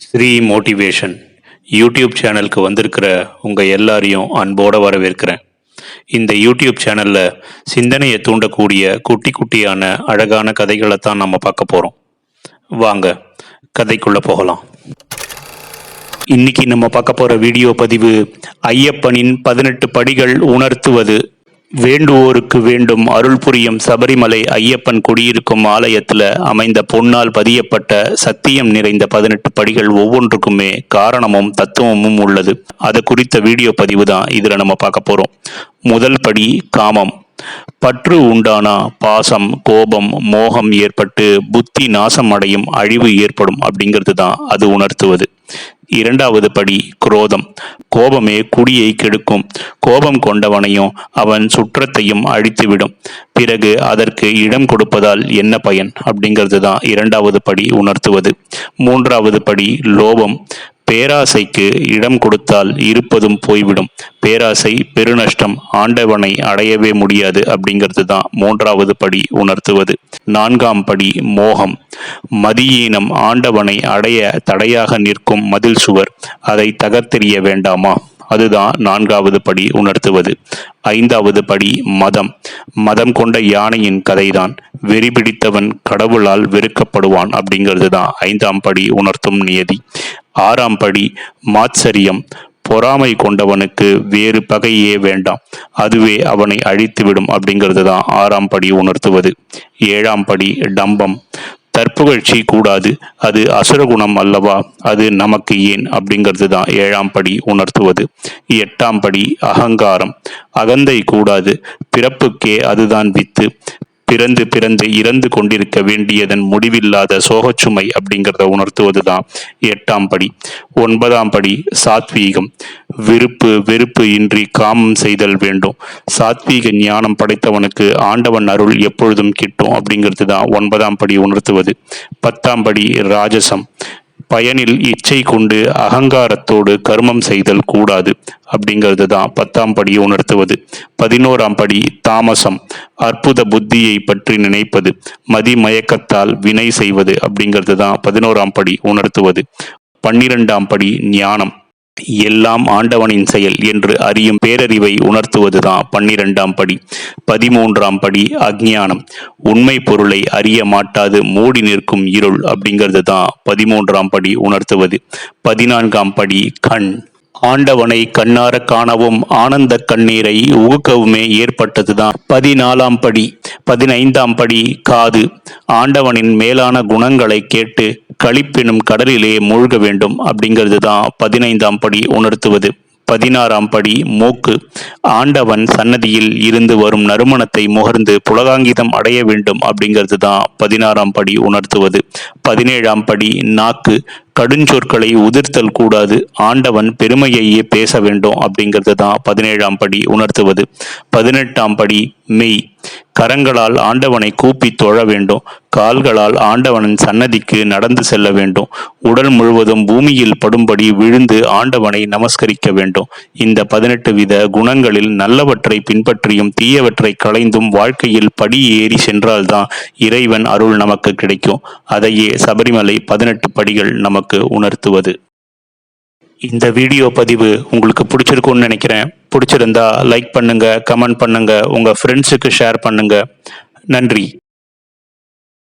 Sri motivation YouTube சேனலுக்கு வந்திருக்கிற உங்கள் எல்லாரையும் அன்போடு வரவேற்கிறேன். இந்த யூடியூப் சேனலில் சிந்தனையை தூண்டக்கூடிய குட்டி குட்டியான அழகான கதைகளை தான் நம்ம பார்க்க போகிறோம். வாங்க கதைக்குள்ளே போகலாம். இன்னைக்கு நம்ம பார்க்க போகிற வீடியோ பதிவு ஐயப்பனின் 18 படிகள் உணர்த்துவது. வேண்டுவோருக்கு வேண்டும் அருள் புரியும் சபரிமலை ஐயப்பன் குடியிருக்கும் ஆலயத்தில் அமைந்த பொன்னால் பதியப்பட்ட சத்தியம் நிறைந்த 18 படிகள் ஒவ்வொன்றுக்குமே காரணமும் தத்துவமும் உள்ளது. அது குறித்த வீடியோ பதிவு தான் இதில் நம்ம பார்க்க போகிறோம். முதல் படி காமம். பற்று உண்டானா பாசம், கோபம், மோகம் ஏற்பட்டு புத்தி நாசம் அடையும், அழிவு ஏற்படும் அப்படிங்கிறது தான் அது உணர்த்துவது. இரண்டாவது படி குரோதம். கோபமே குடியை கெடுக்கும். கோபம் கொண்டவனையும் அவன் சுற்றத்தையும் அழித்துவிடும். பிறகு அதற்கு இடம் கொடுப்பதால் என்ன பயன் அப்படிங்கிறது தான் இரண்டாவது படி உணர்த்துவது. மூன்றாவது படி லோபம். பேராசைக்கு இடம் கொடுத்தால் இருப்பதும் போய்விடும். பேராசை பெருநஷ்டம், ஆண்டவனை அடையவே முடியாது அப்படிங்கிறது தான் மூன்றாவது படி உணர்த்துவது. நான்காம் படி மோகம். மதியீனம் ஆண்டவனை அடைய தடையாக நிற்கும் மதில் சுவர், அதை தகர்த்தெறிய வேண்டாமா? அதுதான் நான்காவது படி உணர்த்துவது. ஐந்தாவது படி மதம். மதம் கொண்ட யானையின் கதைதான். வெறி பிடித்தவன் கடவுளால் வெறுக்கப்படுவான் அப்படிங்கிறது தான் ஐந்தாம் படி உணர்த்தும் நியதி. ஆறாம் படி மாத்சரியம். பொறாமை கொண்டவனுக்கு வேறு பகையே வேண்டாம், அதுவே அவனை அழித்துவிடும் அப்படிங்கிறது தான் ஆறாம் படி உணர்த்துவது. ஏழாம் படி டம்பம். தற்புகழ்ச்சி கூடாது, அது அசுரகுணம் அல்லவா, அது நமக்கு ஏன் அப்படிங்கிறது தான் ஏழாம் படி உணர்த்துவது. எட்டாம் படி அகங்காரம். அகந்தை கூடாது, பிறப்புக்கே அதுதான் வித்து. பிறந்து பிறந்து இறந்து கொண்டிருக்க வேண்டியதன் முடிவில்லாத சோகச்சுமை அப்படிங்கிறத உணர்த்துவது தான் எட்டாம் படி. ஒன்பதாம் படி சாத்வீகம். விருப்பு வெறுப்பு இன்றி காமம் செய்தல் வேண்டும். சாத்வீக ஞானம் படைத்தவனுக்கு ஆண்டவன் அருள் எப்பொழுதும் கிட்டும் அப்படிங்கிறது தான் ஒன்பதாம் படி உணர்த்துவது. பத்தாம் படி ராஜசம். பயனில் இச்சை கொண்டு அகங்காரத்தோடு கர்மம் செய்தல் கூடாது அப்படிங்கிறது தான் பத்தாம் படி உணர்த்துவது. 11ஆம் படி தாமசம். அற்புத புத்தியை பற்றி நினைப்பது, மதி மயக்கத்தால் வினை செய்வது அப்படிங்கிறது தான் 11ஆம் படி உணர்த்துவது. 12ஆம் படி ஞானம். எல்லாம் ஆண்டவனின் செயல் என்று அறியும் பேரறிவை உணர்த்துவதுதான் 12ஆம் படி. 13ஆம் படி அஞ்ஞானம். உண்மை பொருளை அறிய மாட்டாது மூடி நிற்கும் இருள் அப்படிங்கிறது தான் 13ஆம் படி உணர்த்துவது. 14ஆம் படி கண். ஆண்டவனை கண்ணார காணவும் ஆனந்த கண்ணீரை உகுக்கவுமே ஏற்பட்டதுதான் 14ஆம் படி. 15ஆம் படி காது. ஆண்டவனின் மேலான குணங்களை கேட்டு களிப்பெனும் கடலிலே மூழ்க வேண்டும் அப்படிங்கிறது தான் 15ஆம் படி உணர்த்துவது. 16ஆம் படி மூக்கு. ஆண்டவன் சன்னதியில் இருந்து வரும் நறுமணத்தை முகர்ந்து புலகாங்கிதம் அடைய வேண்டும் அப்படிங்கிறது தான் 16ஆம் படி உணர்த்துவது. 17ஆம் படி நாக்கு. கடுஞ்சொற்களை உதிர்த்தல் கூடாது, ஆண்டவன் பெருமையையே பேச வேண்டும் அப்படிங்கிறது தான் 17ஆம் படி உணர்த்துவது. 18ஆம் படி மெய். கரங்களால் ஆண்டவனை கூப்பி தொழ வேண்டும், கால்களால் ஆண்டவனின் சன்னதிக்கு நடந்து செல்ல வேண்டும், உடல் முழுவதும் பூமியில் படும்படி விழுந்து ஆண்டவனை நமஸ்கரிக்க வேண்டும். இந்த 18 வித குணங்களில் நல்லவற்றை பின்பற்றியும் தீயவற்றை களைந்தும் வாழ்க்கையில் படி ஏறி சென்றால்தான் இறைவன் அருள் நமக்கு கிடைக்கும். அதையே சபரிமலை 18 படிகள் நமக்கு உணர்த்துவது. இந்த வீடியோ பதிவு உங்களுக்கு பிடிச்சிருக்கும்னு நினைக்கிறேன். பிடிச்சிருந்தா லைக் பண்ணுங்க, கமெண்ட் பண்ணுங்க, உங்க ஃப்ரெண்ட்ஸுக்கு ஷேர் பண்ணுங்க. நன்றி.